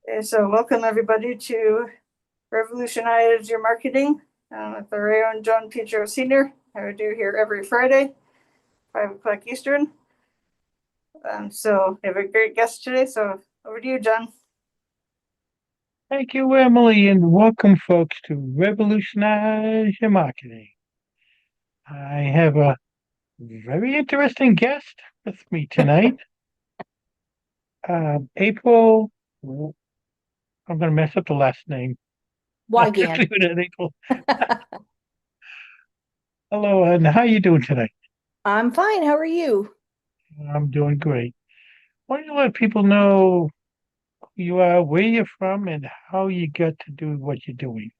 Okay, so welcome everybody to Revolutionize Your Marketing with our very own John Petros Sr. I do here every Friday, 5 o'clock Eastern. So we have a great guest today, so over to you, John. Thank you, Emily, and welcome, folks, to Revolutionize Your Marketing. I have a very interesting guest with me tonight. April, I'm going to mess up the last name. I'll just Weygand. leave it at April. Hello, and how you doing tonight? I'm fine. How are you? I'm doing great. Why don't you let people know who you are, where you're from, and how you got to do what you're doing?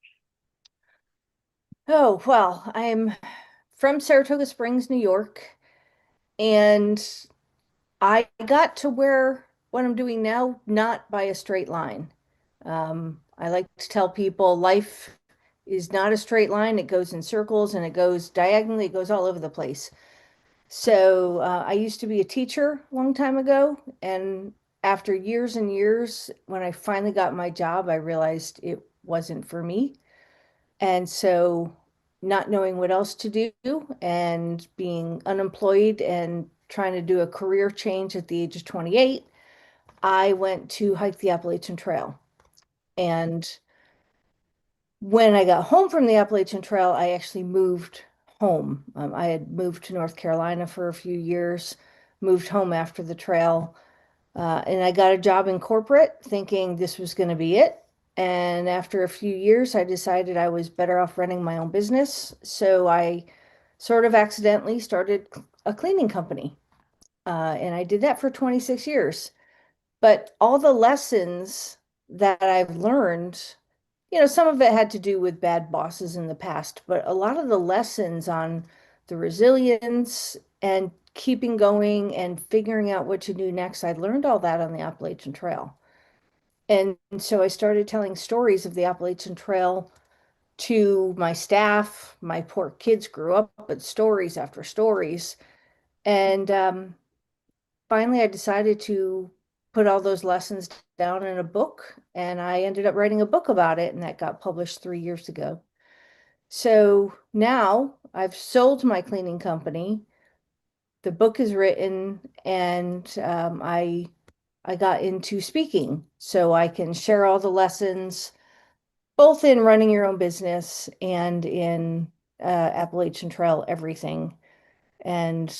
Oh, well, I'm from Saratoga Springs, New York, and I got to where what I'm doing now, not by a straight line. I like to tell people life is not a straight line. It goes in circles and it goes diagonally, it goes all over the place. So I used to be a teacher a long time ago, and after years and years, when I finally got my job, I realized it wasn't for me. And so, not knowing what else to do and being unemployed and trying to do a career change at the age of 28, I went to hike the Appalachian Trail. And when I got home from the Appalachian Trail, I actually moved home. I had moved to North Carolina for a few years, moved home after the trail, and I got a job in corporate thinking this was going to be it. And after a few years, I decided I was better off running my own business. So I sort of accidentally started a cleaning company. And I did that for 26 years. But all the lessons that I've learned, some of it had to do with bad bosses in the past, but a lot of the lessons on the resilience and keeping going and figuring out what to do next, I learned all that on the Appalachian Trail. And so I started telling stories of the Appalachian Trail to my staff. My poor kids grew up with stories after stories. And finally, I decided to put all those lessons down in a book, and I ended up writing a book about it, and that got published 3 years ago. So now I've sold my cleaning company. The book is written, and I got into speaking, so I can share all the lessons, both in running your own business and in Appalachian Trail everything. And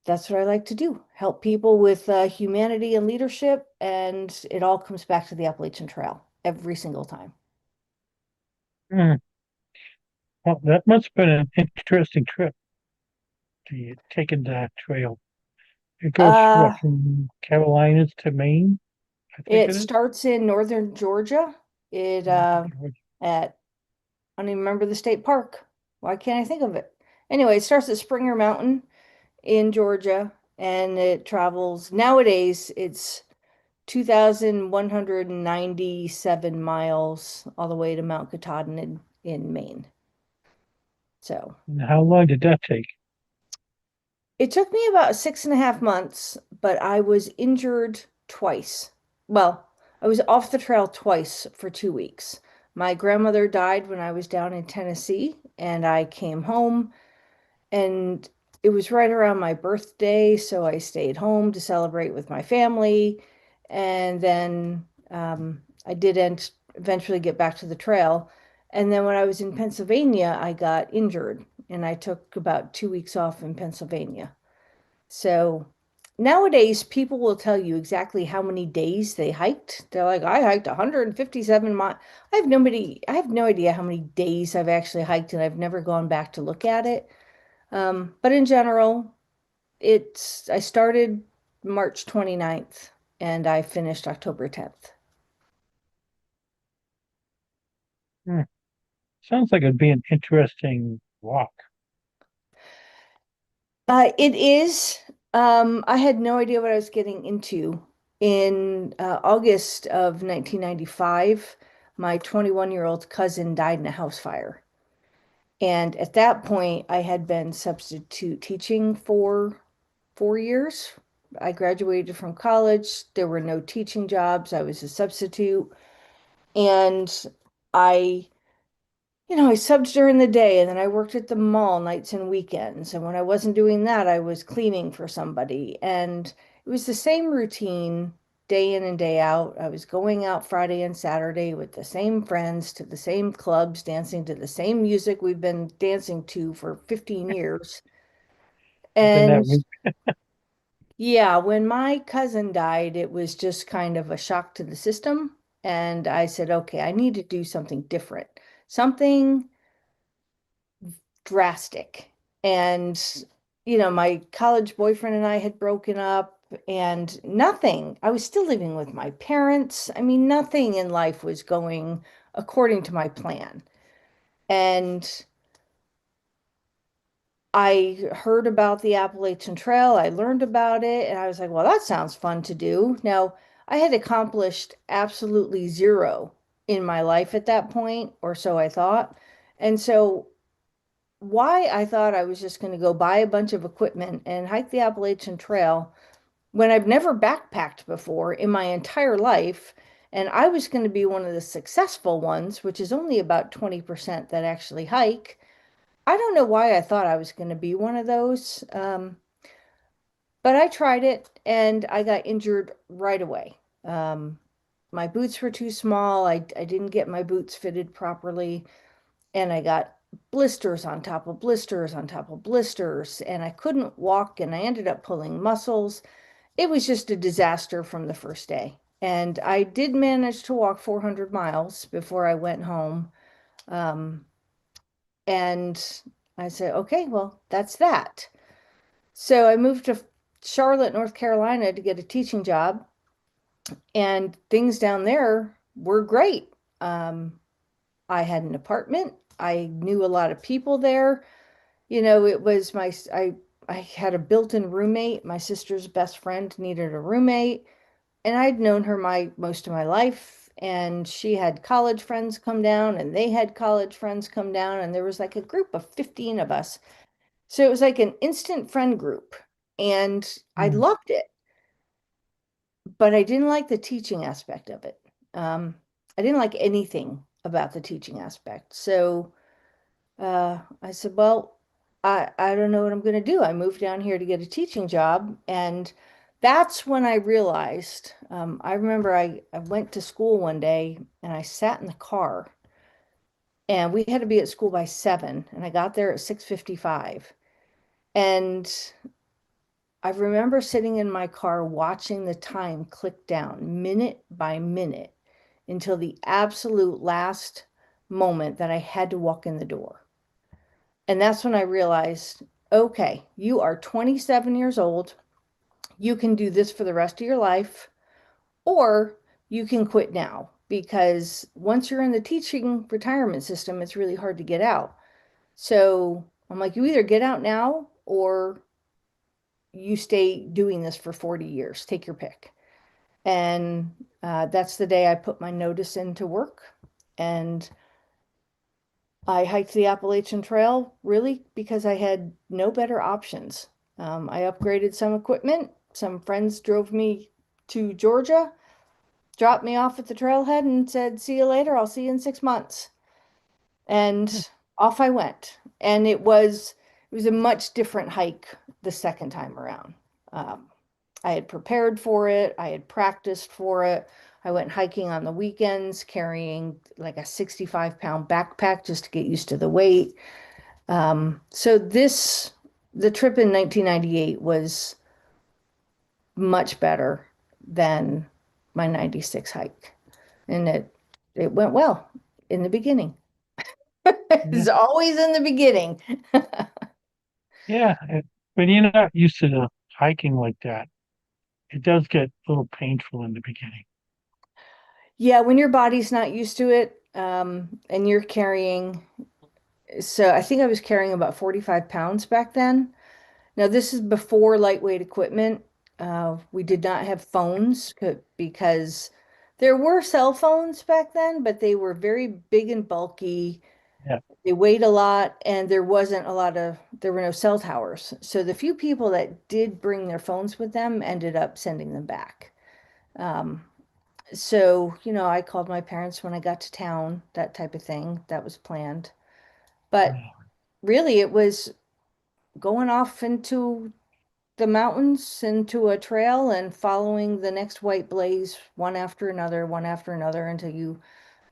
that's what I like to do, help people with humanity and leadership. And it all comes back to the Appalachian Trail every single time. Hmm. Well, that must have been an interesting trip to taking that trail. It goes Uh, what, from Carolinas to Maine, I think it it is. starts in northern Georgia. It at I don't even remember the state park. Why can't I think of it? Anyway, it starts at Springer Mountain in Georgia, and it travels. Nowadays, it's 2,197 miles all the way to Mount Katahdin in Maine. So And how long did that take? it took me about 6.5 months, but I was injured twice. Well, I was off the trail twice for 2 weeks. My grandmother died when I was down in Tennessee, and I came home, and it was right around my birthday, so I stayed home to celebrate with my family. And then I did eventually get back to the trail. And then when I was in Pennsylvania, I got injured, and I took about 2 weeks off in Pennsylvania. So nowadays, people will tell you exactly how many days they hiked. They're like, I hiked 157 miles. I have no idea how many days I've actually hiked, and I've never gone back to look at it. But in general, I started March 29th and I finished October 10th. Hmm. Sounds like it'd be an interesting walk. It is. I had no idea what I was getting into. In August of 1995, my 21-year-old cousin died in a house fire. And at that point, I had been substitute teaching for 4 years, I graduated from college. There were no teaching jobs. I was a substitute. And I I subbed during the day and then I worked at the mall nights and weekends. And when I wasn't doing that, I was cleaning for somebody. And it was the same routine day in and day out. I was going out Friday and Saturday with the same friends to the same clubs, dancing to the same music we've been dancing to for 15 years. I've been that And way. yeah, when my cousin died, it was just kind of a shock to the system. And I said, okay, I need to do something different, something drastic. And, my college boyfriend and I had broken up and nothing. I was still living with my parents. I mean, nothing in life was going according to my plan. And I heard about the Appalachian Trail. I learned about it and I was like, well, that sounds fun to do. Now, I had accomplished absolutely zero in my life at that point, or so I thought. And so why I thought I was just going to go buy a bunch of equipment and hike the Appalachian Trail when I've never backpacked before in my entire life. And I was going to be one of the successful ones, which is only about 20% that actually hike. I don't know why I thought I was going to be one of those, but I tried it and I got injured right away. Um, my boots were too small. I didn't get my boots fitted properly. And I got blisters on top of blisters on top of blisters, and I couldn't walk, and I ended up pulling muscles. It was just a disaster from the first day. And I did manage to walk 400 miles before I went home. Um, and I said, okay, well, that's that. So I moved to Charlotte, North Carolina to get a teaching job, and things down there were great. Um, I had an apartment. I knew a lot of people there. It was I had a built-in roommate. My sister's best friend needed a roommate, and I'd known her my most of my life, and she had college friends come down, and they had college friends come down, and there was like a group of 15 of us. So it was like an instant friend group, and I Mm. loved it, but I didn't like the teaching aspect of it. Um, I didn't like anything about the teaching aspect. So I said, well, I don't know what I'm going to do. I moved down here to get a teaching job. And that's when I realized, I remember I went to school one day and I sat in the car and we had to be at school by 7 and I got there at 6:55. And I remember sitting in my car watching the time click down minute by minute until the absolute last moment that I had to walk in the door. And that's when I realized, okay, you are 27 years old. You can do this for the rest of your life, or you can quit now because once you're in the teaching retirement system, it's really hard to get out. So I'm like, you either get out now or you stay doing this for 40 years. Take your pick. And that's the day I put my notice into work. And I hiked the Appalachian Trail really because I had no better options. I upgraded some equipment. Some friends drove me to Georgia, dropped me off at the trailhead, and said, see you later. I'll see you in 6 months. And off I went. And it was a much different hike the second time around. Um, I had prepared for it. I had practiced for it. I went hiking on the weekends, carrying like a 65-pound backpack just to get used to the weight. So the trip in 1998 was much better than my 96 hike. And it went well in the beginning. Yeah, It's always in the beginning. yeah. When you're not used to the hiking like that, it does get a little painful in the beginning. Yeah, when your body's not used to it, and you're carrying, so I think I was carrying about 45 pounds back then. Now, this is before lightweight equipment. We did not have phones because there were cell phones back then, but they were very big and bulky. Yeah. They weighed a lot, and there were no cell towers. So the few people that did bring their phones with them ended up sending them back. Um, so, I called my parents when I got to town, that type of thing. That was planned. But Yeah. really, it was going off into the mountains, into a trail, and following the next white blaze one after another, until you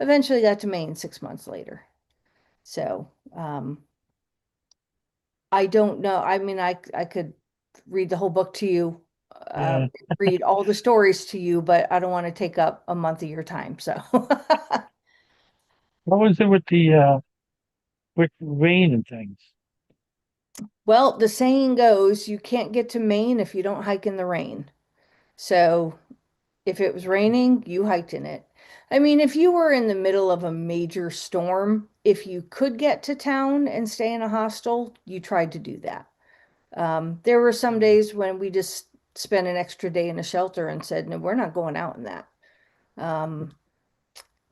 eventually got to Maine 6 months later. So, I don't know. I mean, I could read the whole book to you, Yeah. read all the stories to you, but I don't want to take up a month of your time. So, What was it with rain and things? well, the saying goes, you can't get to Maine if you don't hike in the rain. So, if it was raining, you hiked in it. I mean, if you were in the middle of a major storm, if you could get to town and stay in a hostel, you tried to do that. There were some days when we just spent an extra day in a shelter and said, no, we're not going out in that. Um,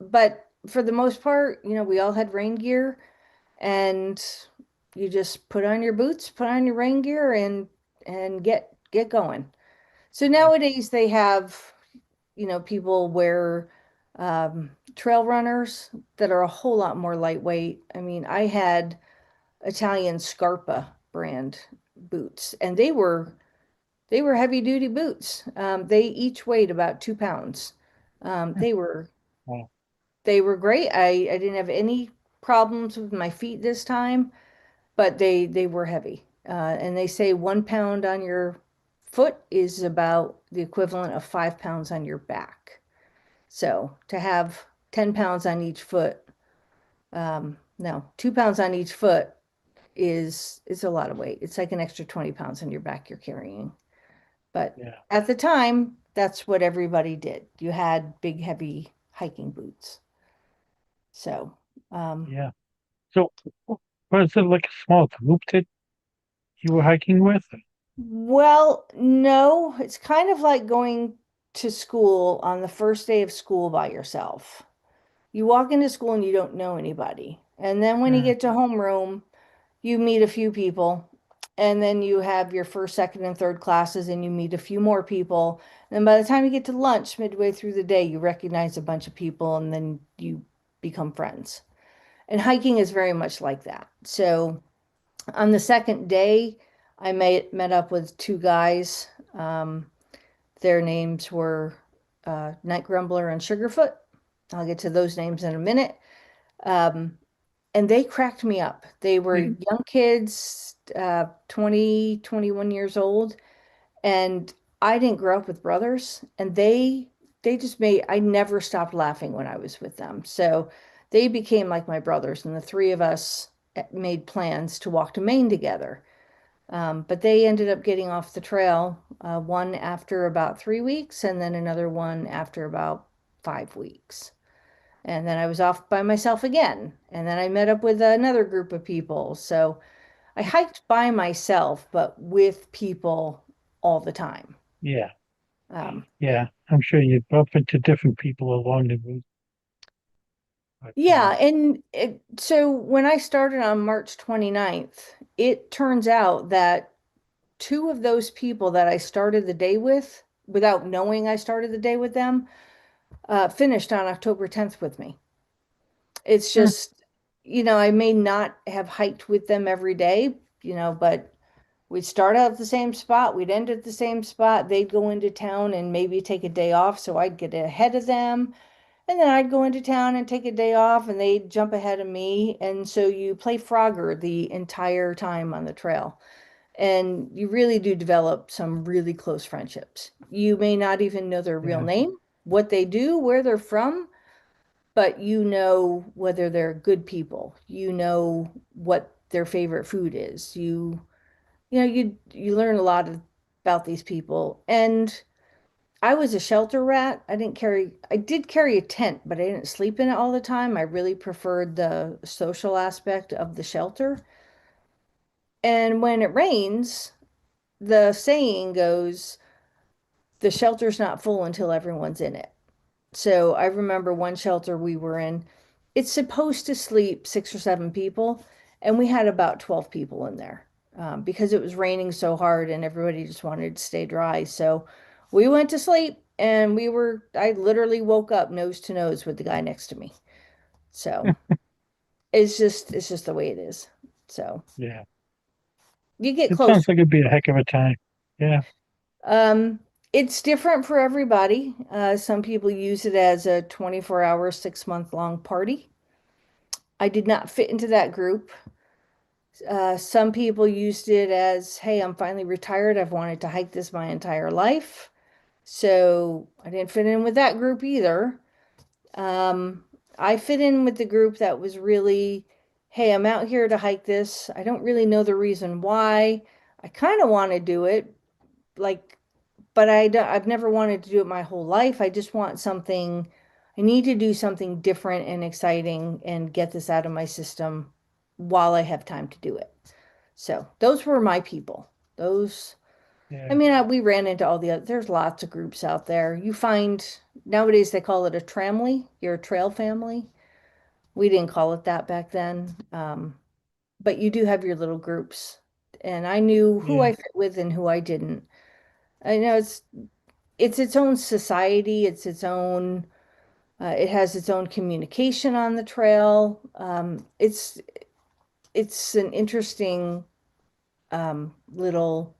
but for the most part, we all had rain gear, and you just put on your boots, put on your rain gear, and get going. So Yeah. nowadays they have, people wear trail runners that are a whole lot more lightweight. I mean, I had Italian Scarpa brand boots, and they were heavy duty boots. They each weighed about 2 pounds. Um, they were Wow. they were great. I didn't have any problems with my feet this time, but they were heavy. And they say 1 pound on your foot is about the equivalent of 5 pounds on your back. So to have 10 pounds on each foot, no, 2 pounds on each foot is a lot of weight. It's like an extra 20 pounds on your back you're carrying. But Yeah. at the time, that's what everybody did. You had big, heavy hiking boots. So, um, Yeah. So was it like a small group that you were hiking with? well, no, it's kind of like going to school on the first day of school by yourself. You walk into school and you don't know anybody. And then when you Yeah. get to homeroom, you meet a few people, and then you have your first, second, and third classes, and you meet a few more people. And by the time you get to lunch, midway through the day, you recognize a bunch of people, and then you become friends. And hiking is very much like that. So on the second day, I met up with two guys. Um, their names were Night Grumbler and Sugarfoot. I'll get to those names in a minute. Um, and they cracked me up. They were Mm. young kids, 20, 21 years old, and I didn't grow up with brothers, and they just made I never stopped laughing when I was with them. So they became like my brothers, and the three of us made plans to walk to Maine together. But they ended up getting off the trail, one after about 3 weeks, and then another one after about 5 weeks. And then I was off by myself again. And then I met up with another group of people. So I hiked by myself, but with people all the time. Yeah. Um, Yeah. I'm sure you bump into different people along the route. But yeah, and so when I started on March 29th, it turns out that two of those people that I started the day with, without knowing I started the day with them, finished on October 10th with me. It's mm, just, I may not have hiked with them every day, but we'd start out at the same spot, we'd end at the same spot. They'd go into town and maybe take a day off, so I'd get ahead of them. And then I'd go into town and take a day off, and they'd jump ahead of me. And so you play Frogger the entire time on the trail. And you really do develop some really close friendships. You may not even know their real yeah. name, what they do, where they're from, but you know whether they're good people. You know what their favorite food is. You learn a lot about these people. And I was a shelter rat. I did carry a tent, but I didn't sleep in it all the time. I really preferred the social aspect of the shelter. And when it rains, the saying goes, the shelter's not full until everyone's in it. So I remember one shelter we were in, it's supposed to sleep 6 or 7 people, and we had about 12 people in there because it was raining so hard and everybody just wanted to stay dry. So we went to sleep, and I literally woke up nose to nose with the guy next to me. So it's just the way it is. So Yeah. you get It close. sounds like it'd be a heck of a time. Yeah. Um, it's different for everybody. Some people use it as a 24-hour, 6-month long party. I did not fit into that group. Some people used it as, hey, I'm finally retired. I've wanted to hike this my entire life. So I didn't fit in with that group either. Um, I fit in with the group that was really, hey, I'm out here to hike this. I don't really know the reason why. I kind of want to do it, like, but I've never wanted to do it my whole life. I just want something, I need to do something different and exciting and get this out of my system while I have time to do it. So those were my people. Those, I Yeah. mean, we ran into all the other, there's lots of groups out there. You find nowadays they call it a tramily, you're a trail family. We didn't call it that back then. But you do have your little groups. And I knew who Yeah. I fit with and who I didn't. I know it's its own society, it's its own it has its own communication on the trail. It's an interesting little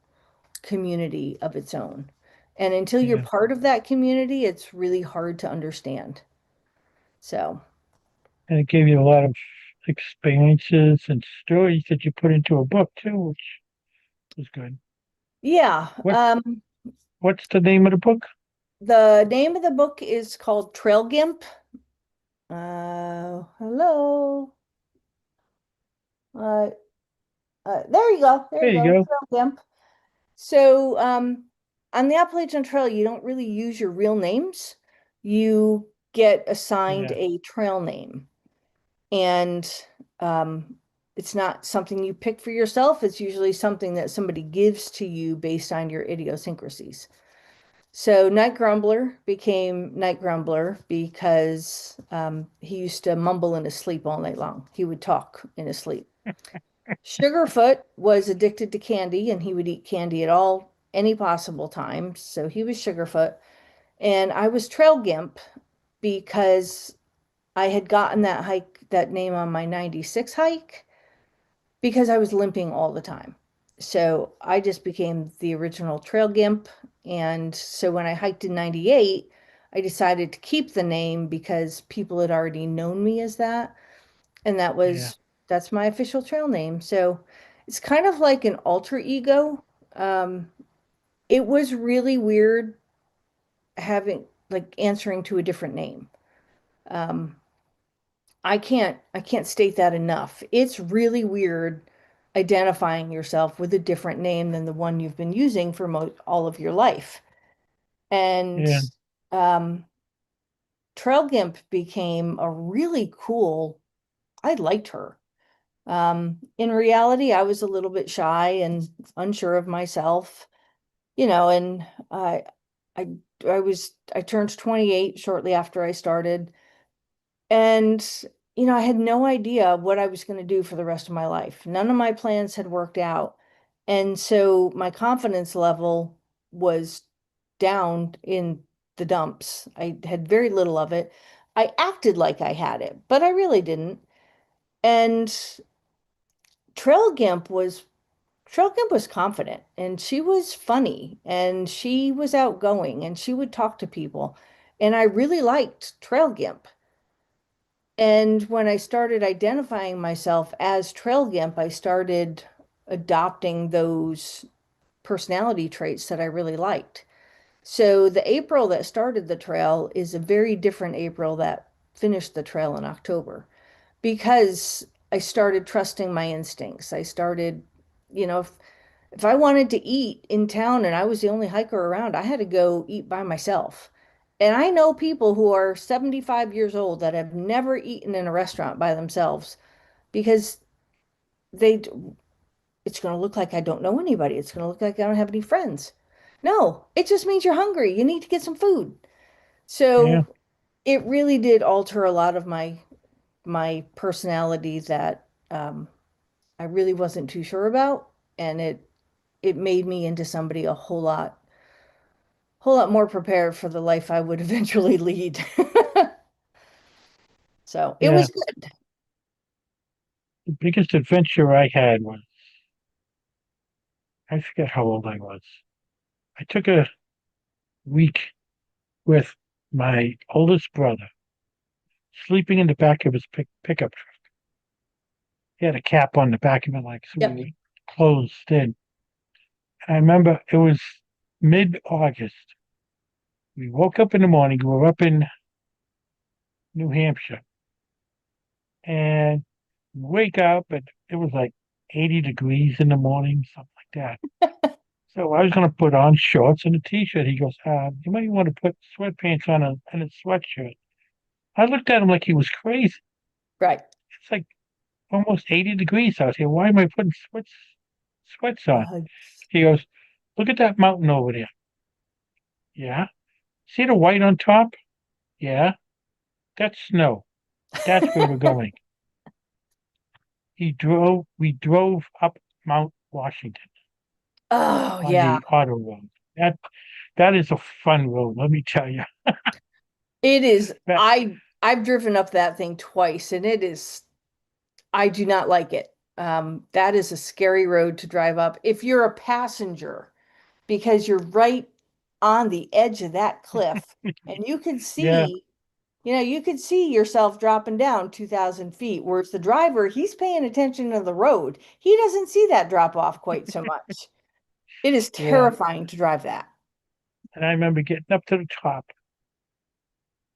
community of its own. And until you're Yeah. part of that community, it's really hard to understand. So, And it gave you a lot of experiences and stories that you put into a book too, which was good. yeah, What what's the name of the book? the name of the book is called Trail Gimp. Hello. Uh, there you go. There There you you go. go. Trail Gimp. So, on the Appalachian Trail, you don't really use your real names. You get assigned Yeah. a trail name, and um, it's not something you pick for yourself. It's usually something that somebody gives to you based on your idiosyncrasies. So, Night Grumbler became Night Grumbler because he used to mumble in his sleep all night long. He would talk in his sleep. Sugarfoot was addicted to candy and he would eat candy at all any possible time. So he was Sugarfoot. And I was Trail Gimp because I had gotten that name on my 96 hike because I was limping all the time. So I just became the original Trail Gimp. And so when I hiked in 98, I decided to keep the name because people had already known me as that. And Yeah. that's my official trail name. So it's kind of like an alter ego. Um, it was really weird having like answering to a different name. Um, I can't state that enough. It's really weird identifying yourself with a different name than the one you've been using for all of your life. And Yeah. um, Trail Gimp became a really cool, I liked her. In reality, I was a little bit shy and unsure of myself, and I, I turned 28 shortly after I started. And, I had no idea what I was going to do for the rest of my life. None of my plans had worked out. And so my confidence level was down in the dumps. I had very little of it. I acted like I had it, but I really didn't. And Trail Gimp was Trail Gimp was confident and she was funny and she was outgoing and she would talk to people. And I really liked Trail Gimp. And when I started identifying myself as Trail Gimp, I started adopting those personality traits that I really liked. So the April that started the trail is a very different April that finished the trail in October because I started trusting my instincts. I started, if I wanted to eat in town and I was the only hiker around, I had to go eat by myself. And I know people who are 75 years old that have never eaten in a restaurant by themselves because they it's going to look like I don't know anybody. It's going to look like I don't have any friends. No, it just means you're hungry. You need to get some food. Yeah. So it really did alter a lot of my personality that I really wasn't too sure about, and it made me into somebody a whole lot more prepared for the life I would eventually lead. So it Yeah, was good. the biggest adventure I had was, I forget how old I was. I took a week with my oldest brother, sleeping in the back of his pickup truck. He had a cap on the back of it, like so we Yep. were closed in. And I remember it was mid-August. We woke up in the morning. We were up in New Hampshire, and wake up, and it was like 80 degrees in the morning, something like that. So I was going to put on shorts and a t-shirt. He goes, you might want to put sweatpants on and a sweatshirt. I looked at him like he was crazy. Right. It's like almost 80 degrees out here. Why am I putting sweats on? Uh, He goes, look at that mountain over there. Yeah. See the white on top? Yeah. That's snow. That's where we're going. We drove up Mount Washington oh on yeah, the auto road. That that is a fun road, let me tell you. it is. That I've driven up that thing twice, and it is. I do not like it. That is a scary road to drive up if you're a passenger, because you're right on the edge of that cliff, and you can yeah, see, you could see yourself dropping down 2,000 feet. Whereas the driver, he's paying attention to the road. He doesn't see that drop off quite so much. It is yeah. terrifying to drive that. And I remember getting up to the top,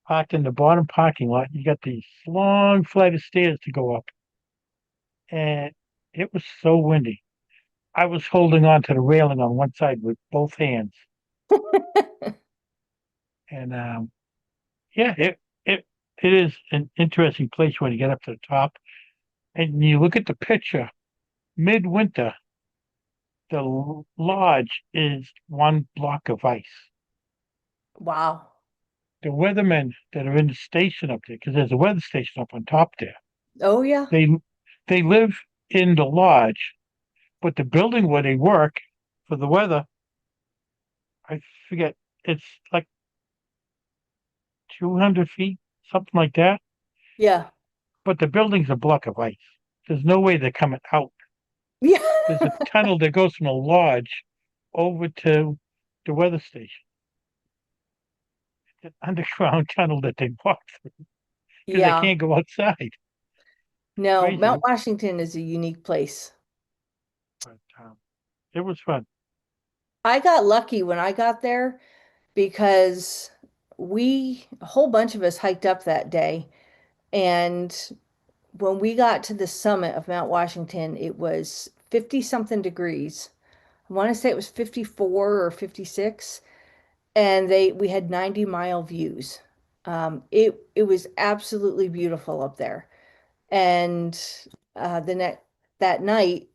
parked in the bottom parking lot. You got these long flight of stairs to go up, and it was so windy. I was holding on to the railing on one side with both hands. And yeah, it is an interesting place when you get up to the top and you look at the picture. Midwinter, the lodge is one block of ice. Wow. The weathermen that are in the station up there, because there's a weather station up on top there, Oh yeah. they they live in the lodge, but the building where they work for the weather, I forget, it's like 200 feet, something like that. Yeah. But the building's a block of ice. There's no way they're coming out. Yeah. There's a tunnel that goes from the lodge over to the weather station. It's an underground tunnel that they walk through because they Yeah. can't go outside. No, Mount Crazy, Washington is a unique place. but it was fun. I got lucky when I got there because a whole bunch of us hiked up that day. And when we got to the summit of Mount Washington, it was 50 something degrees. I want to say it was 54 or 56. And we had 90-mile views. It was absolutely beautiful up there. And the next that night,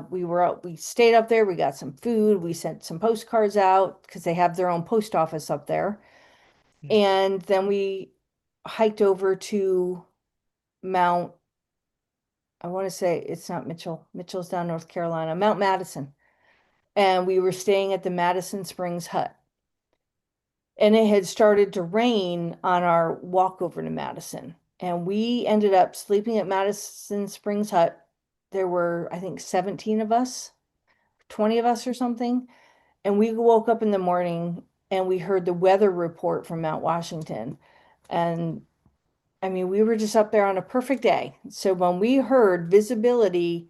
we stayed up there. We got some food. We sent some postcards out because they have their own post office up there. Yeah. And then we hiked over to Mount, I want to say it's not Mitchell. Mitchell's down North Carolina, Mount Madison. And we were staying at the Madison Springs Hut. And it had started to rain on our walk over to Madison. And we ended up sleeping at Madison Springs Hut. There were, I think, 17 of us, 20 of us or something. And we woke up in the morning and we heard the weather report from Mount Washington. And I mean, we were just up there on a perfect day. So when we heard visibility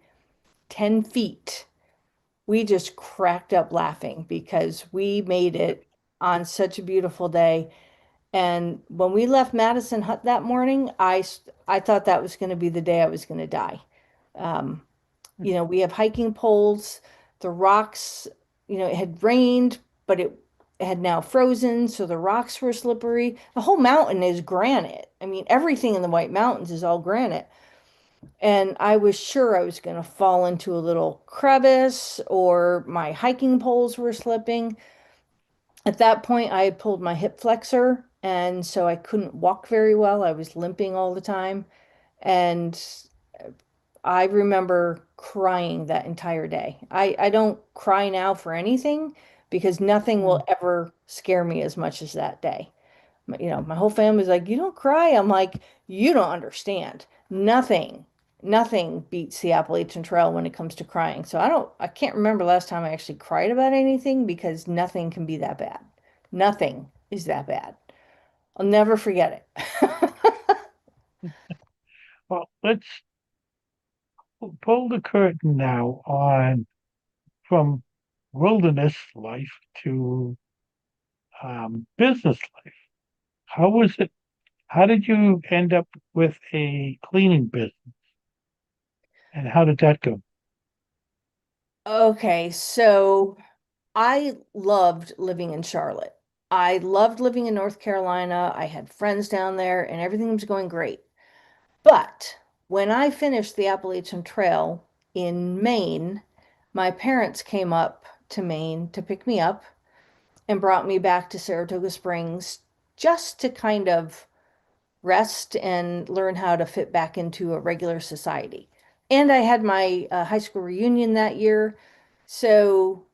10 feet, we just cracked up laughing because we made it on such a beautiful day. And when we left Madison Hut that morning, I thought that was going to be the day I was going to die. Um, we have hiking poles, the rocks, it had rained, but it had now frozen, so the rocks were slippery. The whole mountain is granite. I mean, everything in the White Mountains is all granite. And I was sure I was going to fall into a little crevice or my hiking poles were slipping. At that point, I had pulled my hip flexor, and so I couldn't walk very well. I was limping all the time. And I remember crying that entire day. I don't cry now for anything because nothing will ever scare me as much as that day. My whole family's like, you don't cry. I'm like, you don't understand. Nothing beats the Appalachian Trail when it comes to crying. So I can't remember last time I actually cried about anything because nothing can be that bad. Nothing is that bad. I'll never forget it. Well, let's pull the curtain now on from wilderness life to business life. How was it? How did you end up with a cleaning business, and how did that go? Okay, so I loved living in Charlotte. I loved living in North Carolina. I had friends down there and everything was going great. But when I finished the Appalachian Trail in Maine, my parents came up to Maine to pick me up and brought me back to Saratoga Springs just to kind of rest and learn how to fit back into a regular society. And I had my high school reunion that year. So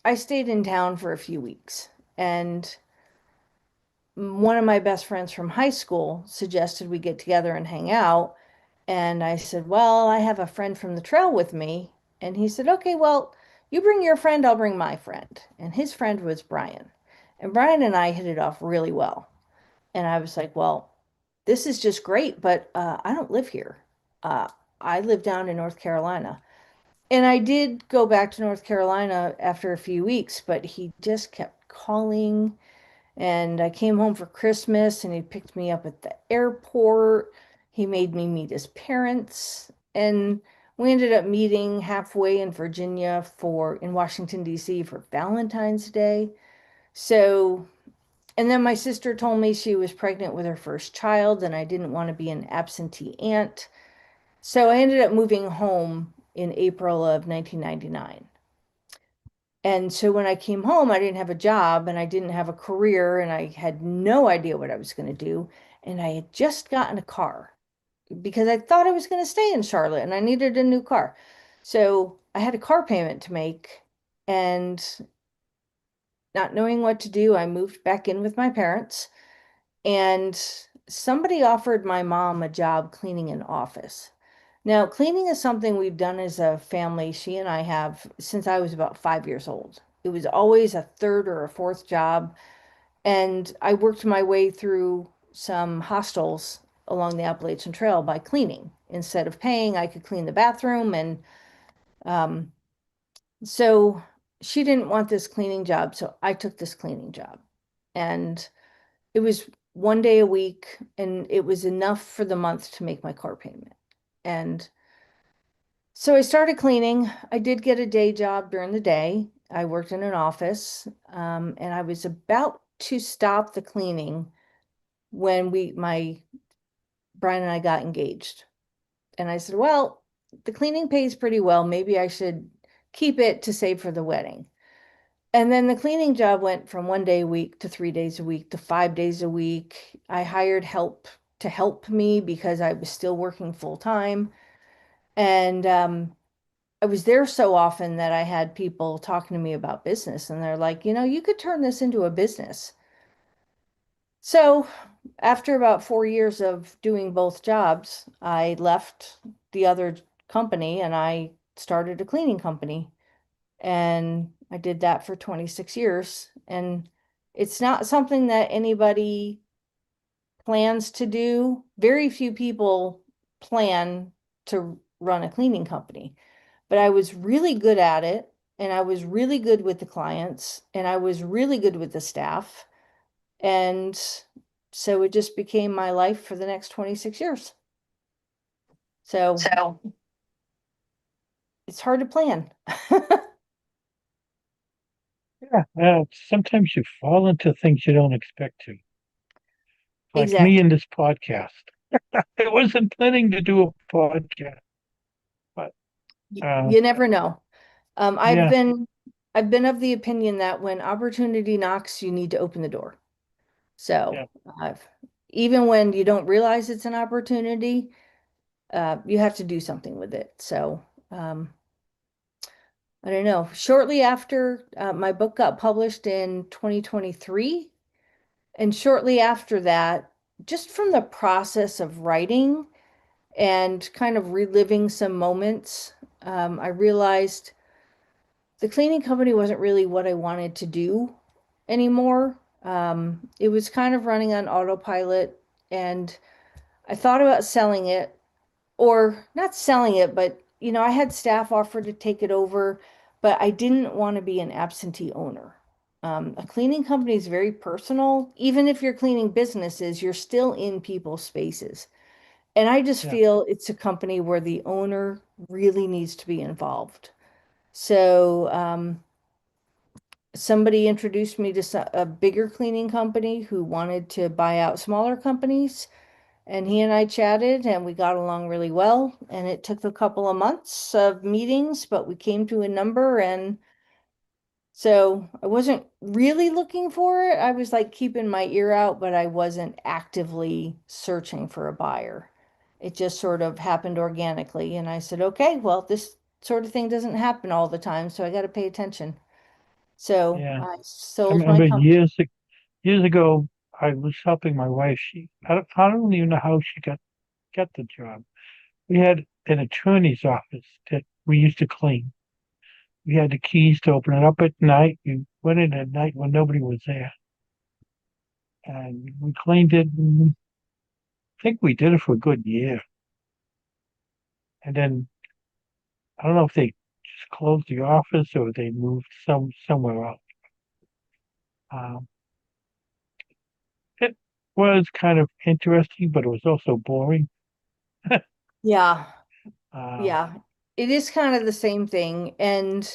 I stayed in town for a few weeks. And one of my best friends from high school suggested we get together and hang out. And I said, well, I have a friend from the trail with me. And he said, okay, well, you bring your friend, I'll bring my friend. And his friend was Brian. And Brian and I hit it off really well. And I was like, well, this is just great, but I don't live here. Uh, I live down in North Carolina. And I did go back to North Carolina after a few weeks, but he just kept calling. And I came home for Christmas and he picked me up at the airport. He made me meet his parents. And we ended up meeting halfway in Virginia in Washington, D.C. for Valentine's Day. So, and then my sister told me she was pregnant with her first child and I didn't want to be an absentee aunt. So I ended up moving home in April of 1999. And so when I came home, I didn't have a job and I didn't have a career and I had no idea what I was going to do. And I had just gotten a car because I thought I was going to stay in Charlotte and I needed a new car. So I had a car payment to make and not knowing what to do, I moved back in with my parents and somebody offered my mom a job cleaning an office. Now, cleaning is something we've done as a family. She and I have since I was about 5 years old. It was always a third or a fourth job. And I worked my way through some hostels along the Appalachian Trail by cleaning. Instead of paying, I could clean the bathroom. And um, so she didn't want this cleaning job. So I took this cleaning job. And it was one day a week, and it was enough for the month to make my car payment. And so I started cleaning. I did get a day job during the day. I worked in an office, and I was about to stop the cleaning when my Brian and I got engaged. And I said, well, the cleaning pays pretty well. Maybe I should keep it to save for the wedding. And then the cleaning job went from one day a week to 3 days a week to 5 days a week. I hired help to help me because I was still working full time. And I was there so often that I had people talking to me about business, and they're like, you could turn this into a business. So after about 4 years of doing both jobs, I left the other company and I started a cleaning company. And I did that for 26 years. And it's not something that anybody plans to do. Very few people plan to run a cleaning company. But I was really good at it, and I was really good with the clients, and I was really good with the staff. And so it just became my life for the next 26 years. So it's hard to plan. Yeah, sometimes you fall into things you don't expect to, like me Exactly. in this podcast. I wasn't planning to do a podcast, but uh, You never know. yeah, I've been of the opinion that when opportunity knocks, you need to open the door. yeah, So I've even when you don't realize it's an opportunity, you have to do something with it. So, I don't know. Shortly after my book got published in 2023, and shortly after that, just from the process of writing and kind of reliving some moments, I realized the cleaning company wasn't really what I wanted to do anymore. It was kind of running on autopilot, and I thought about selling it, or not selling it, but I had staff offer to take it over, but I didn't want to be an absentee owner. A cleaning company is very personal. Even if you're cleaning businesses, you're still in people's spaces. And I just Yeah. feel it's a company where the owner really needs to be involved. So, somebody introduced me to a bigger cleaning company who wanted to buy out smaller companies. And he and I chatted and we got along really well. And it took a couple of months of meetings, but we came to a number. And so I wasn't really looking for it. I was like keeping my ear out, but I wasn't actively searching for a buyer. It just sort of happened organically. And I said, okay, well, this sort of thing doesn't happen all the time. So I got to pay attention. So Yeah. I I sold my remember company. years ago, I was helping my wife. I don't even know how she got the job. We had an attorney's office that we used to clean. We had the keys to open it up at night. You went in at night when nobody was there, and we cleaned it. And I think we did it for a good year. And then I don't know if they just closed the office or they moved somewhere else. Um, it was kind of interesting, but it was also boring. Yeah. Um, Yeah. It is kind of the same thing. And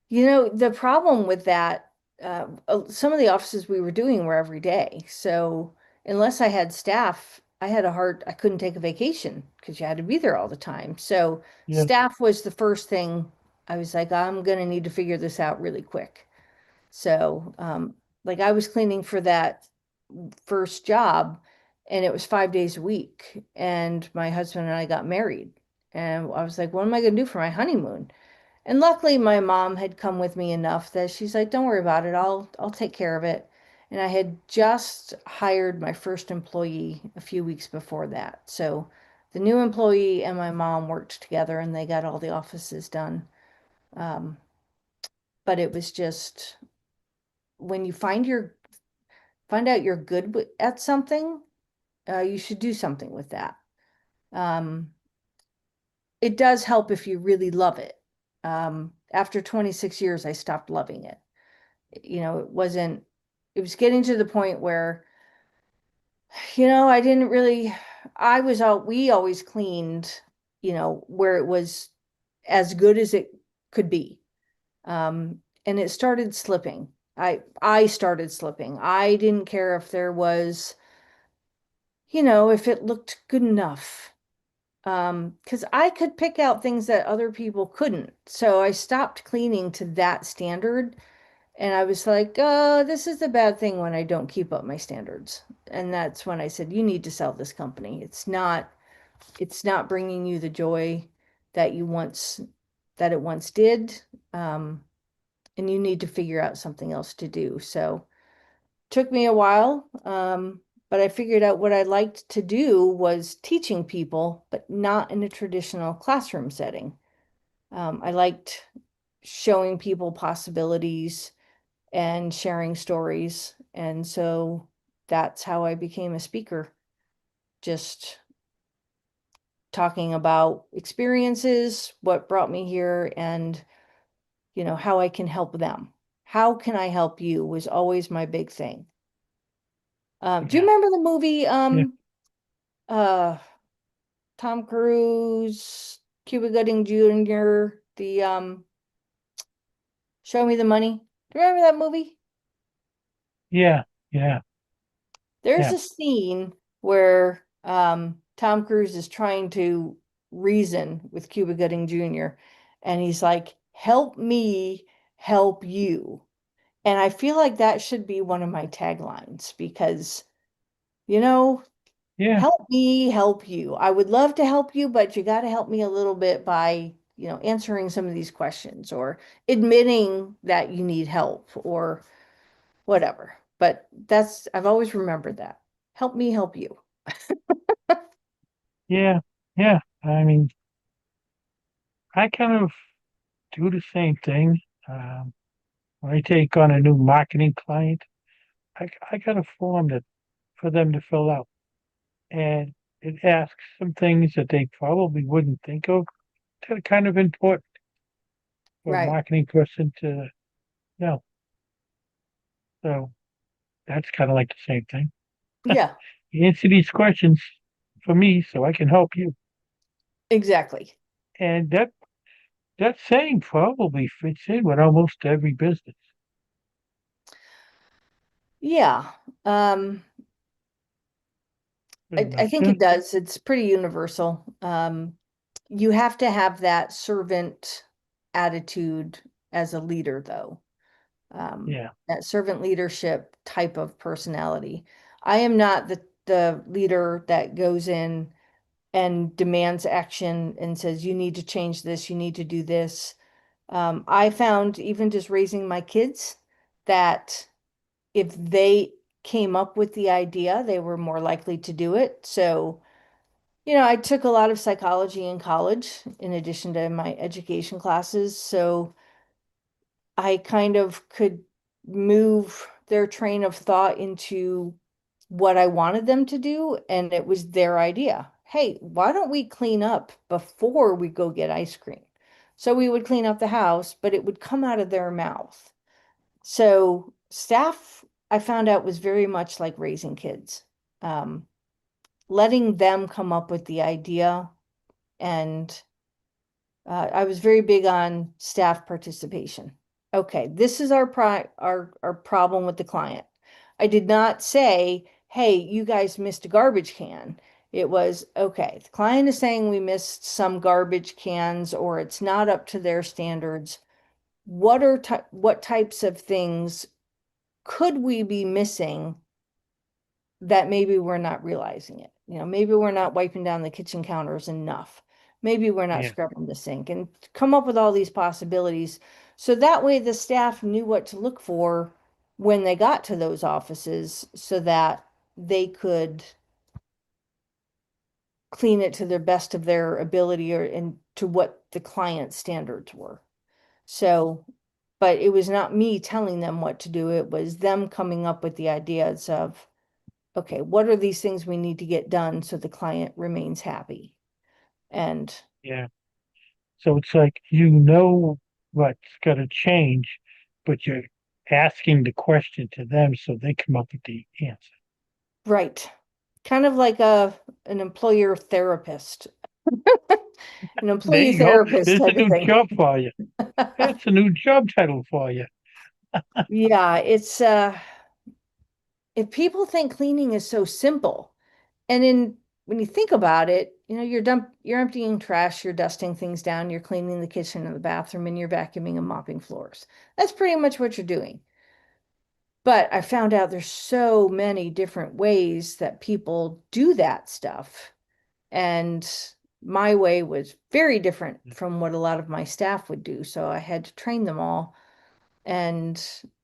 the problem with that, some of the offices we were doing were every day. So unless I had staff, I couldn't take a vacation because you had to be there all the time. So yeah, staff was the first thing I was like, I'm going to need to figure this out really quick. So, like I was cleaning for that first job and it was 5 days a week. And my husband and I got married. And I was like, what am I going to do for my honeymoon? And luckily my mom had come with me enough that she's like, don't worry about it. I'll take care of it. And I had just hired my first employee a few weeks before that. So the new employee and my mom worked together and they got all the offices done. Um, but it was just when you find out you're good at something, you should do something with that. Um, it does help if you really love it. After 26 years, I stopped loving it. It was getting to the point where, I didn't really, we always cleaned, where it was as good as it could be. And it started slipping. I started slipping. I didn't care if there was, if it looked good enough. Because I could pick out things that other people couldn't. So I stopped cleaning to that standard. And I was like, this is the bad thing when I don't keep up my standards. And that's when I said, you need to sell this company. It's not bringing you the joy that it once did. And you need to figure out something else to do. So took me a while. But I figured out what I liked to do was teaching people, but not in a traditional classroom setting. I liked showing people possibilities and sharing stories. And so that's how I became a speaker, just talking about experiences, what brought me here, and how I can help them. How can I help you was always my big thing. Do you yeah, remember the movie yeah, uh Tom Cruise, Cuba Gooding Jr., the Show Me the Money? Do you remember that movie? yeah, yeah, There's yeah, a scene where Tom Cruise is trying to reason with Cuba Gooding Jr. and he's like, "Help me help you." And I feel like that should be one of my taglines because, you know, Yeah, help me help you. I would love to help you, but you got to help me a little bit by, answering some of these questions or admitting that you need help or whatever. But I've always remembered that. Help me help you. yeah, yeah. I mean, I kind of do the same thing. Um, when I take on a new marketing client, I got a form that for them to fill out, and it asks some things that they probably wouldn't think of that are kind of important for a Right. marketing person to know. So that's kind of like the same thing. Yeah, Answer these questions for me so I can help you. exactly. And that saying probably fits in with almost every business, Yeah. Um, pretty I much. think Huh? it does. It's pretty universal. You have to have that servant attitude as a leader, though. Yeah, That servant leadership type of personality. I am not the leader that goes in and demands action and says, you need to change this, you need to do this. I found even just raising my kids that if they came up with the idea, they were more likely to do it. So, I took a lot of psychology in college in addition to my education classes. So I kind of could move their train of thought into what I wanted them to do, and it was their idea. Hey, why don't we clean up before we go get ice cream? So we would clean up the house, but it would come out of their mouth. So staff, I found out, was very much like raising kids. Um, Letting them come up with the idea and I was very big on staff participation. Okay, this is our problem with the client. I did not say, hey, you guys missed a garbage can. It was, okay, the client is saying we missed some garbage cans or it's not up to their standards. What types of things could we be missing that maybe we're not realizing it? Maybe we're not wiping down the kitchen counters enough. Maybe we're not yeah, scrubbing the sink and come up with all these possibilities. So that way the staff knew what to look for when they got to those offices so that they could clean it to the best of their ability or and to what the client standards were. So, but it was not me telling them what to do. It was them coming up with the ideas of, okay, what are these things we need to get done so the client remains happy? And yeah. So it's like you know what's got to change, but you're asking the question to them so they come up with the answer. right, kind of like an employer therapist, an There employee you go. therapist There's a type of new thing. job for you. That's a new job title for you. Yeah, it's if people think cleaning is so simple, and in when you think about it, you're emptying trash, you're dusting things down, you're cleaning the kitchen and the bathroom, and you're vacuuming and mopping floors. That's pretty much what you're doing. But I found out there's so many different ways that people do that stuff. And my way was very different from what a lot of my staff would do. So I had to train them all and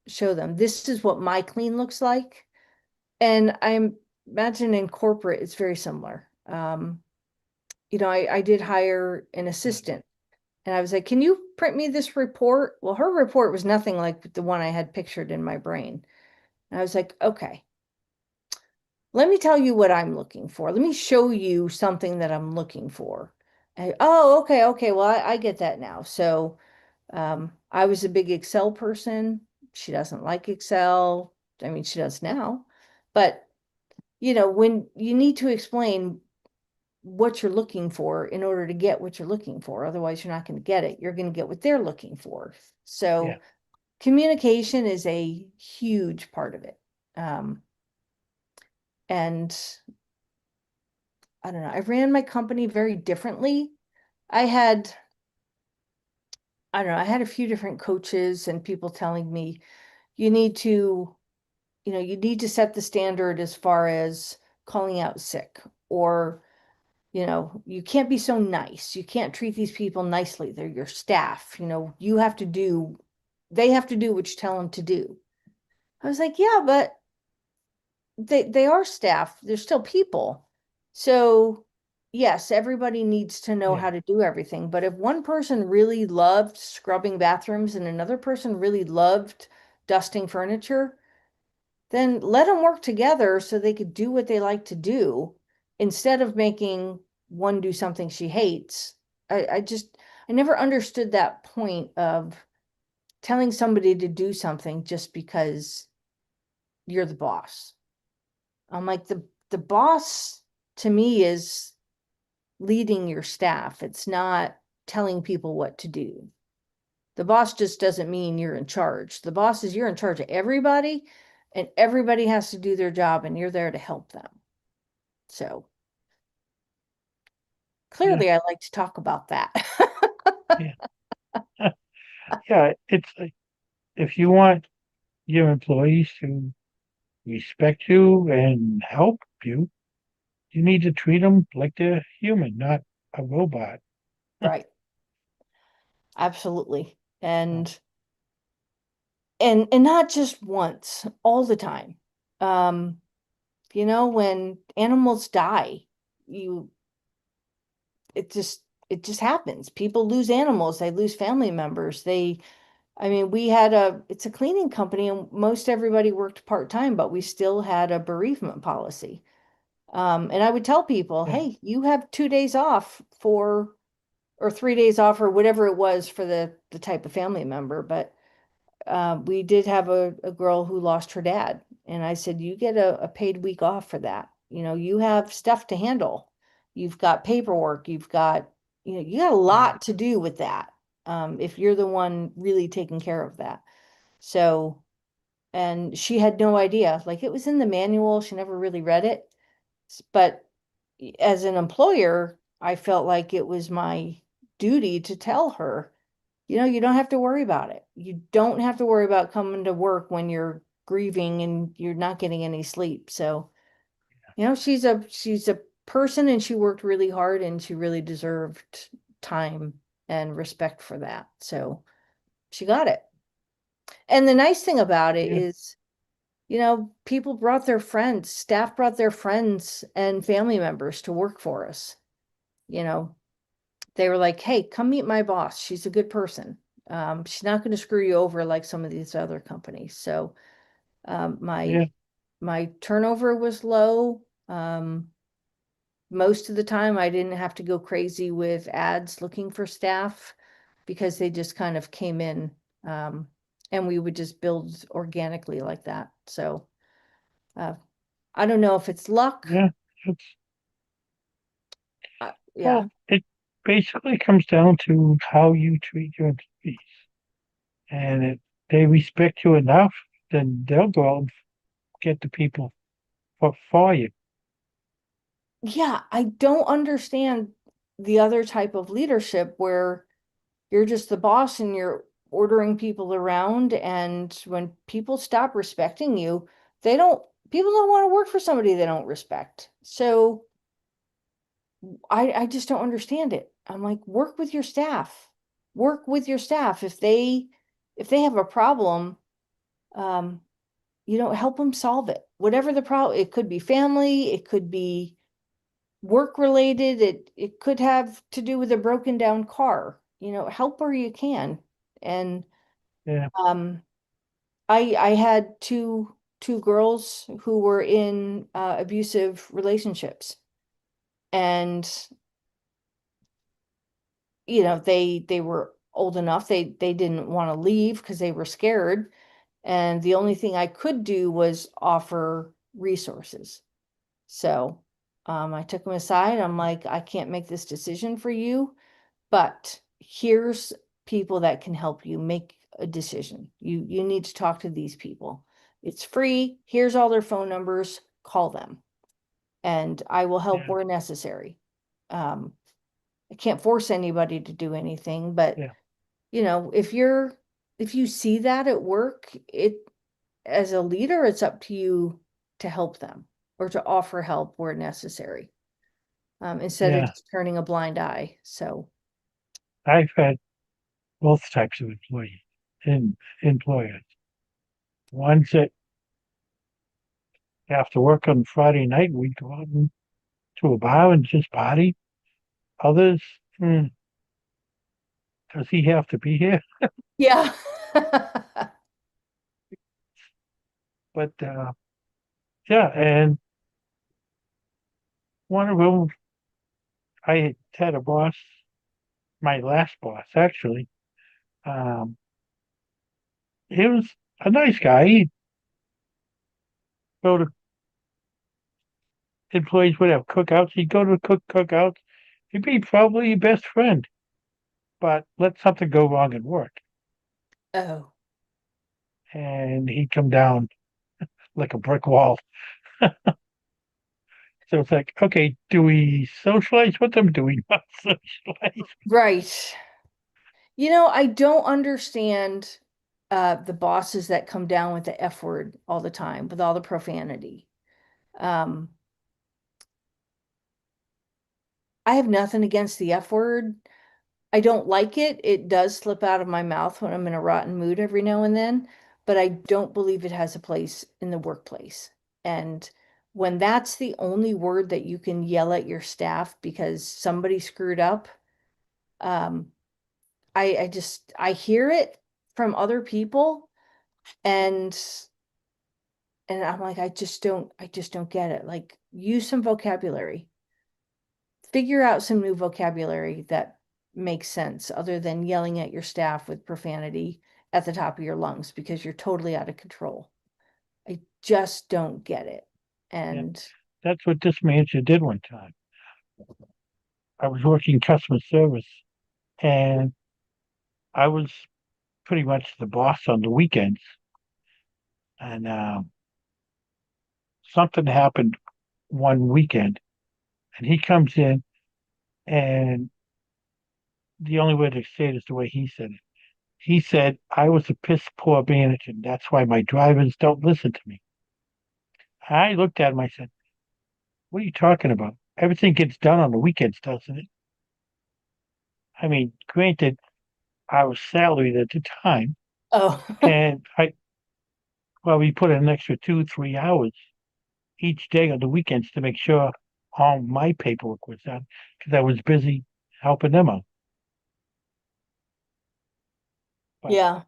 show them this is what my clean looks like. And I imagine in corporate, it's very similar. I did hire an assistant and I was like, can you print me this report? Well, her report was nothing like the one I had pictured in my brain. And I was like, okay, let me tell you what I'm looking for. Let me show you something that I'm looking for. Oh, okay, okay. Well, I get that now. So I was a big Excel person. She doesn't like Excel. I mean, she does now. But, when you need to explain what you're looking for in order to get what you're looking for, otherwise you're not going to get it. You're going to get what they're looking for. Yeah, So communication is a huge part of it. Um, and I don't know. I ran my company very differently. I had, I don't know, I had a few different coaches and people telling me you need to, you need to set the standard as far as calling out sick, or, you can't be so nice. You can't treat these people nicely. They're your staff. They have to do what you tell them to do. I was like, yeah, but they are staff. They're still people. So yes, everybody needs to know Yeah. how to do everything. But if one person really loved scrubbing bathrooms and another person really loved dusting furniture, then let them work together so they could do what they like to do instead of making one do something she hates. I never understood that point of telling somebody to do something just because you're the boss. I'm like, the boss to me is leading your staff. It's not telling people what to do. The boss just doesn't mean you're in charge. The boss is you're in charge of everybody, and everybody has to do their job, and you're there to help them. So clearly, I like to talk about that. Yeah. Yeah. It's like, if you want your employees to respect you and help you, you need to treat them like they're human, not a robot. Right. Absolutely. And not just once, all the time. Um, when animals die, you it just it just happens. People lose animals, they lose family members. I mean, it's a cleaning company and most everybody worked part-time, but we still had a bereavement policy. And I would tell people, Yeah. hey, you have 2 days off or 3 days off or whatever it was for the type of family member. But we did have a girl who lost her dad. And I said, you get a paid week off for that. You have stuff to handle. You've got paperwork. You got a lot to do with that. If you're the one really taking care of that. So, and she had no idea, like it was in the manual. She never really read it. But as an employer, I felt like it was my duty to tell her, you don't have to worry about it. You don't have to worry about coming to work when you're grieving and you're not getting any sleep. So, she's a person and she worked really hard and she really deserved time and respect for that. So she got it. And the nice thing about it Yeah. is, people brought their friends, staff brought their friends and family members to work for us. You know, they were like, hey, come meet my boss. She's a good person. She's not going to screw you over like some of these other companies. So Yeah. my turnover was low. Most of the time I didn't have to go crazy with ads looking for staff because they just kind of came in, and we would just build organically like that. So uh, I don't know if it's luck. Yeah. It's, Yeah. well, it basically comes down to how you treat your employees. And if they respect you enough, then they'll go out and get the people for you. Yeah, I don't understand the other type of leadership where you're just the boss and you're ordering people around, and when people stop respecting you, they don't people don't want to work for somebody they don't respect. So I just don't understand it. I'm like, work with your staff. Work with your staff. If they have a problem, um, help them solve it. Whatever the problem, it could be family, it could be work related, it could have to do with a broken down car. Help where you can. And Yeah. I had two girls who were in abusive relationships, and they were old enough, they didn't want to leave because they were scared, and the only thing I could do was offer resources. So I took them aside. I'm like, I can't make this decision for you, but here's people that can help you make a decision. You need to talk to these people. It's free. Here's all their phone numbers. Call them, and I will help Yeah. where necessary. I can't force anybody to do anything, but Yeah. if you see that at work, as a leader, it's up to you to help them. or to offer help where necessary, instead of Yeah. just turning a blind eye. So, I've had both types of employers. Ones that after work on Friday night, we go out to a bar and just party. Others, does he have to be here? yeah. But yeah, and one of them, I had a boss, my last boss actually. Um, he was a nice guy. He'd go to employees would have cookouts. He'd go to the cookouts. He'd be probably your best friend, but let something go wrong at work, Oh, and he'd come down like a brick wall. So it's like, okay, do we socialize with them? Do we not socialize? right. I don't understand the bosses that come down with the F word all the time with all the profanity. Um, I have nothing against the F word. I don't like it. It does slip out of my mouth when I'm in a rotten mood every now and then, but I don't believe it has a place in the workplace. And when that's the only word that you can yell at your staff because somebody screwed up, um, I hear it from other people, and I'm like, I just don't get it. Like, use some vocabulary. Figure out some new vocabulary that makes sense other than yelling at your staff with profanity at the top of your lungs because you're totally out of control. I just don't get it. Yeah, And that's what this manager did one time. I was working customer service, and I was pretty much the boss on the weekends. And something happened one weekend, and he comes in, and the only way to say it is the way he said it. He said, I was a piss poor manager. And that's why my drivers don't listen to me. I looked at him, I said, what are you talking about? Everything gets done on the weekends, doesn't it? I mean, granted, I was salaried at the time, oh, and we put in an extra 2, 3 hours each day on the weekends to make sure all my paperwork was done because I was busy helping them out. But yeah.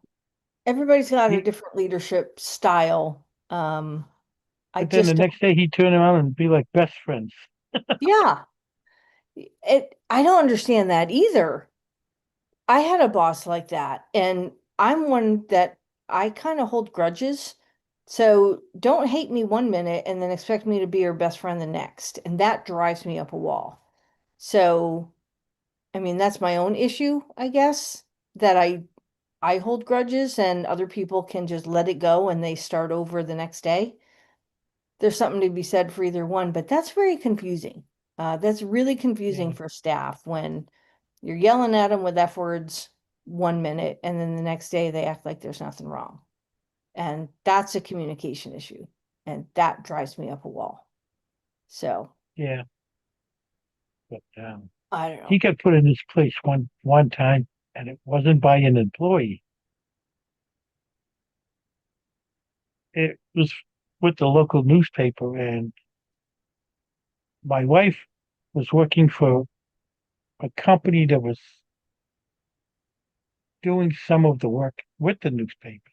Everybody's got a he, different leadership style. I but then the just don't, next day he'd turn around and be like best friends. yeah. I don't understand that either. I had a boss like that, and I'm one that I kind of hold grudges. So don't hate me one minute and then expect me to be your best friend the next. And that drives me up a wall. So, I mean, that's my own issue, I guess, that I hold grudges and other people can just let it go and they start over the next day. There's something to be said for either one, but that's very confusing. That's really confusing Yeah, for staff when you're yelling at them with F words one minute, and then the next day they act like there's nothing wrong. And that's a communication issue. And that drives me up a wall. So yeah. But I don't he know. got put in his place one time, and it wasn't by an employee. It was with the local newspaper, and my wife was working for a company that was doing some of the work with the newspaper.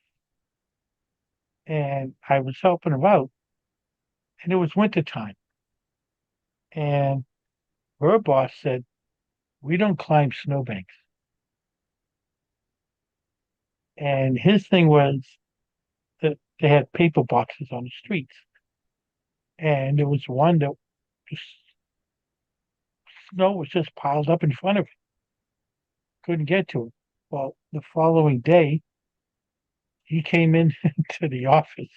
And I was helping her out, and it was winter time. And her boss said, we don't climb snowbanks. And his thing was that they had paper boxes on the streets. And there was one that just, snow was just piled up in front of it. Couldn't get to it. Well, the following day, he came in to the office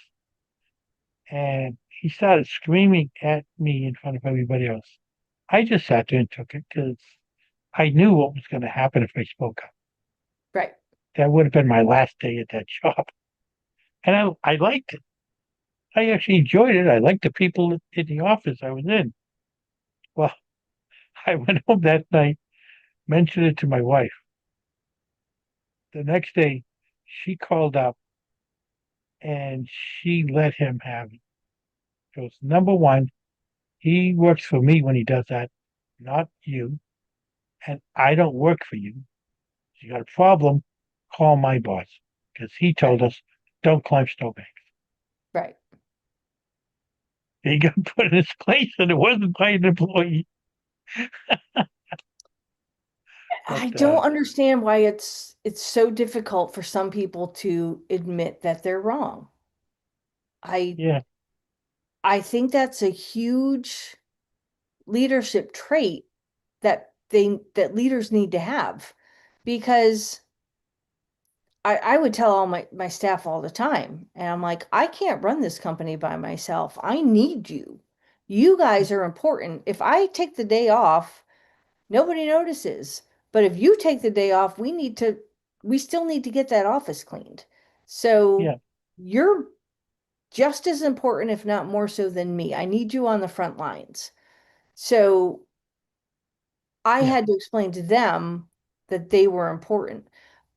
and he started screaming at me in front of everybody else. I just sat there and took it because I knew what was going to happen if I spoke up. Right. That would have been my last day at that job. And I liked it. I actually enjoyed it. I liked the people in the office I was in. Well, I went home that night, mentioned it to my wife. The next day, she called up and she let him have it. Because number one, he works for me when he does that, not you. And I don't work for you. If you got a problem, call my boss. Because he Right. told us, don't climb snowbanks. Right. He got put in his place and it wasn't by an employee. I But don't understand why it's so difficult for some people to admit that they're wrong. I yeah, I think that's a huge leadership trait that leaders need to have because I would tell all my staff all the time, and I'm like, I can't run this company by myself. I need you. You guys are important. If I take the day off, nobody notices. But if you take the day off, we still need to get that office cleaned. yeah, So you're just as important, if not more so than me. I need you on the front lines. So I yeah, had to explain to them that they were important.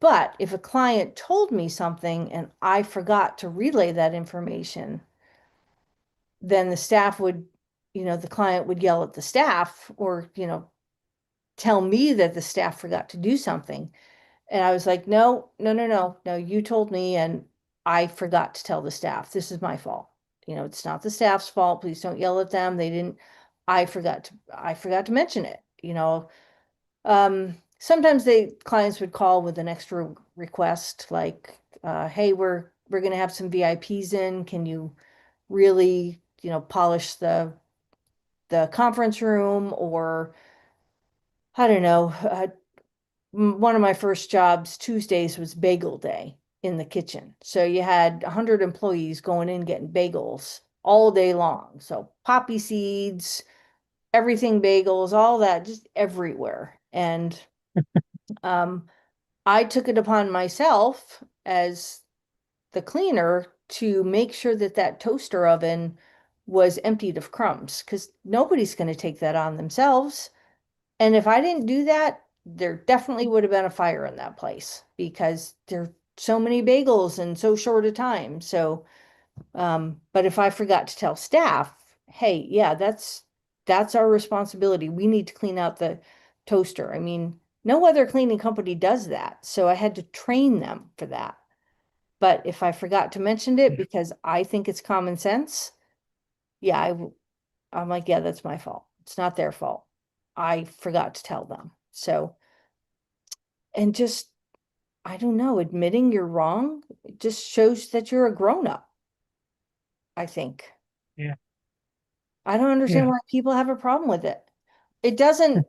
But if a client told me something and I forgot to relay that information, then the staff would, the client would yell at the staff or, tell me that the staff forgot to do something. And I was like, no, no, no, no, no, you told me and I forgot to tell the staff. This is my fault. It's not the staff's fault. Please don't yell at them. They didn't, I forgot to mention it. Sometimes clients would call with an extra request like, hey, we're gonna have some VIPs in. Can you really, polish the conference room or I don't know. One of my first jobs, Tuesdays was bagel day in the kitchen. So you had 100 employees going in getting bagels all day long. So poppy seeds, everything bagels, all that, just everywhere. And um, I took it upon myself as the cleaner to make sure that that toaster oven was emptied of crumbs because nobody's going to take that on themselves. And if I didn't do that, there definitely would have been a fire in that place because there's so many bagels in so short a time. So, but if I forgot to tell staff, hey, yeah, that's our responsibility. We need to clean out the toaster. I mean, no other cleaning company does that. So I had to train them for that. But if I forgot to mention it yeah, because I think it's common sense, yeah, I'm like, yeah, that's my fault. It's not their fault. I forgot to tell them. So, and just, I don't know, admitting you're wrong, it just shows that you're a grown up, I think. yeah, I don't understand yeah. why people have a problem with it. It doesn't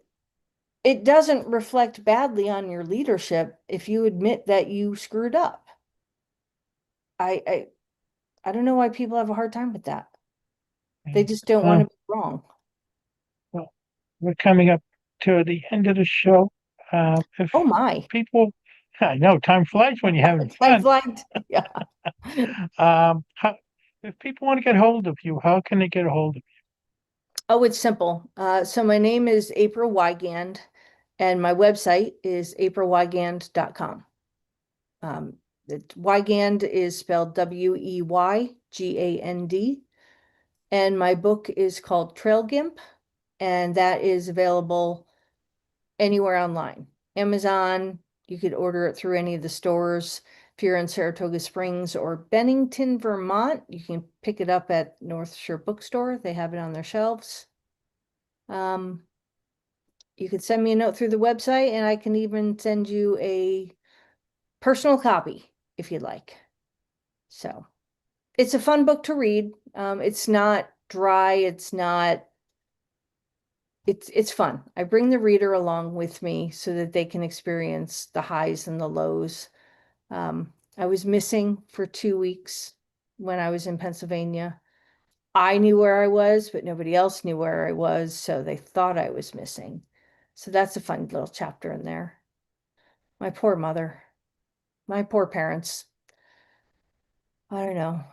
it doesn't reflect badly on your leadership if you admit that you screwed up. I I, I don't know why people have a hard time with that. They Yeah. just don't want to be wrong. Well, we're coming up to the end of the show. If Oh my. people, I know time flies when you're having Time fun. flies. Yeah. If people want to get hold of you, how can they get a hold of Oh, it's simple. So my name is April Weygand, and my website is aprilweygand.com. Weygand is spelled Weygand, and my book is called Trail Gimp, and that is available anywhere online. Amazon, you could order it through any of the stores. If you're in Saratoga Springs or Bennington, Vermont, you can pick it up at North Shore Bookstore. They have it on their shelves. Um, you could send me a note through the website, and I can even send you a personal copy if you'd like. So it's a fun book to read. It's not dry. It's fun. I bring the reader along with me so that they can experience the highs and the lows. I was missing for 2 weeks when I was in Pennsylvania. I knew where I was, but nobody else knew where I was, so they thought I was missing. So that's a fun little chapter in there. My poor mother, my poor parents. I don't know.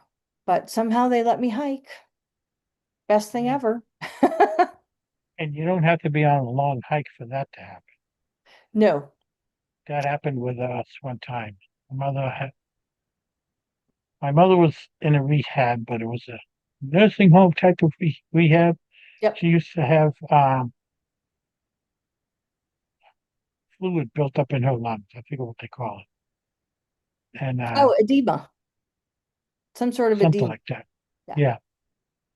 but somehow they let me hike. Best thing Yeah. ever. And you don't have to be on a long hike for that to happen. No. That happened with us one time. My mother was in a rehab, but it was a nursing home type of rehab. Yep. She used to have fluid built up in her lungs. I forget what they call it. And Oh, edema. Some sort of something edema. like that. Yeah. Yeah.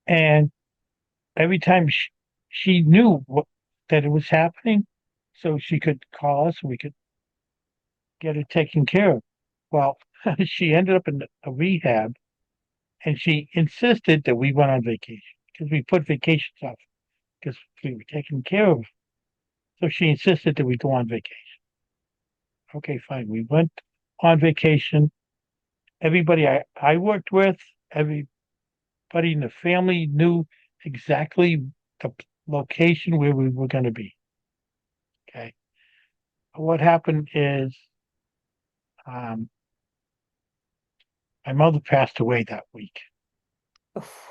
And every time she knew that it was happening, so she could call us and we could get it taken care of. Well, she ended up in a rehab and she insisted that we went on vacation because we put vacations off because we were taking care of her. So she insisted that we go on vacation. Okay, fine. We went on vacation. Everybody I worked with, everybody in the family knew exactly the location where we were going to be. Okay. What happened is um, my mother passed away that week. Oof.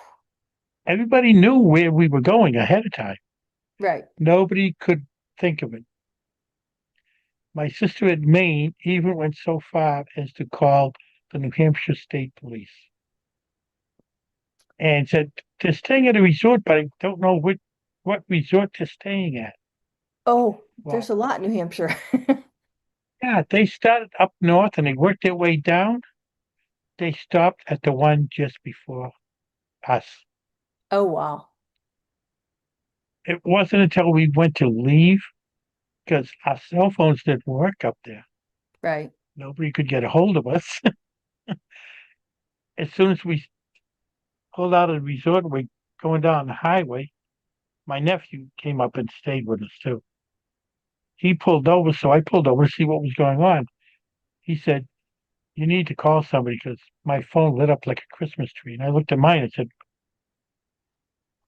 Everybody knew where we were going ahead of time. Right. Nobody could think of it. My sister in Maine even went so far as to call the New Hampshire State Police and said, they're staying at a resort, but I don't know what resort they're staying at. Oh, Well, there's a lot in New Hampshire. yeah, they started up north and they worked their way down. They stopped at the one just before us. Oh, wow. It wasn't until we went to leave because our cell phones didn't work up there. Right. Nobody could get a hold of us. As soon as we pulled out of the resort and we going down the highway, my nephew came up and stayed with us too. He pulled over, so I pulled over to see what was going on. He said, you need to call somebody because my phone lit up like a Christmas tree. And I looked at mine and said,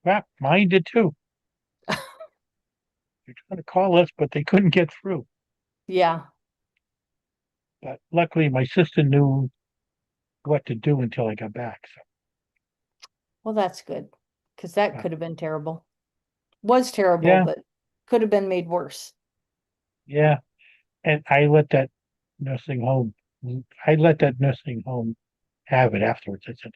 crap, mine did too. They're trying to call us, but they couldn't get through. Yeah. But luckily, my sister knew what to do until I got back. So, Well, that's good because that Yeah. could have been terrible. Was terrible, yeah, but could have been made worse. yeah. And I let that nursing home have it afterwards. I said,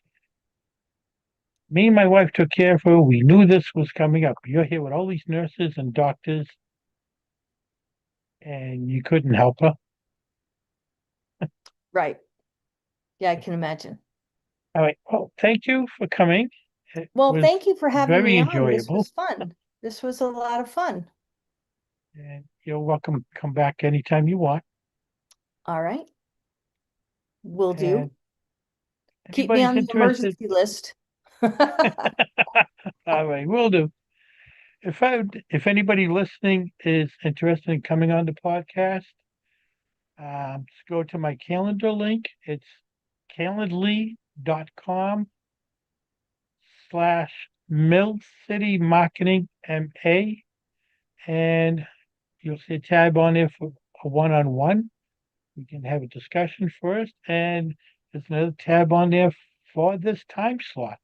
me and my wife took care of her. We knew this was coming up. You're here with all these nurses and doctors, and you couldn't help her. Right. Yeah, I can imagine. All right. Well, thank you for coming. It Well, was thank you for having very me on. This enjoyable. was fun. This was a lot of fun. And you're welcome to come back anytime you want. All right. Will do. And Keep me anybody's on the interested, emergency list. all right, will do. If anybody listening is interested in coming on the podcast, just go to my calendar link. It's calendly.com/Mill City Marketing MA. And you'll see a tab on there for a one-on-one. We can have a discussion first. And there's another tab on there for this time slot.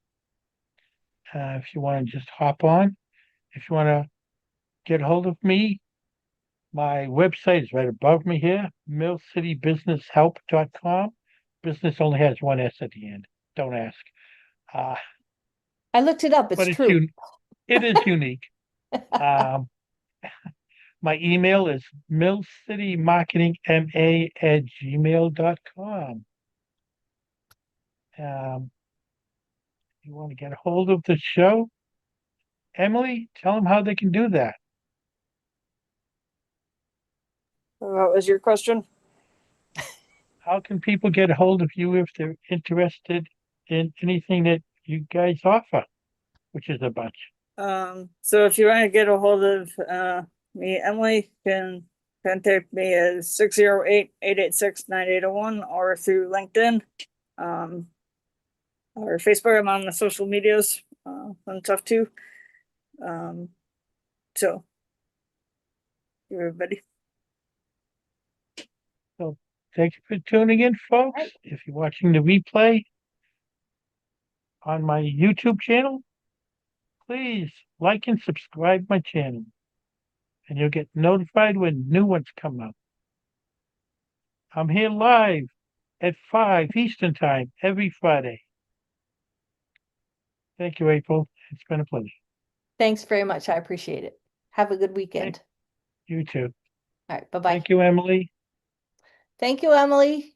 If you want to just hop on, if you want to get hold of me, my website is right above me here, millcitybusinesshelp.com. Business only has one S at the end. Don't ask. Uh, I looked it up. It's but true. it is unique. Um, my email is millcitymarketingma@gmail.com. You want to get a hold of the show? Emily, tell them how they can do that. What was your question? How can people get a hold of you if they're interested in anything that you guys offer, which is a bunch? So if you want to get a hold of me, Emily, can contact me at 608-886-9801 or through LinkedIn. Or Facebook. I'm on the social medias and stuff too. So everybody. So thank you for tuning in, folks. If you're watching the replay, on my YouTube channel, please like and subscribe my channel, and you'll get notified when new ones come out. I'm here live at 5 Eastern Time every Friday. Thank you, April. It's been a pleasure. Thanks very much. I appreciate it. Have a good weekend. You too. All right. Bye-bye. Thank you, Emily. Thank you, Emily.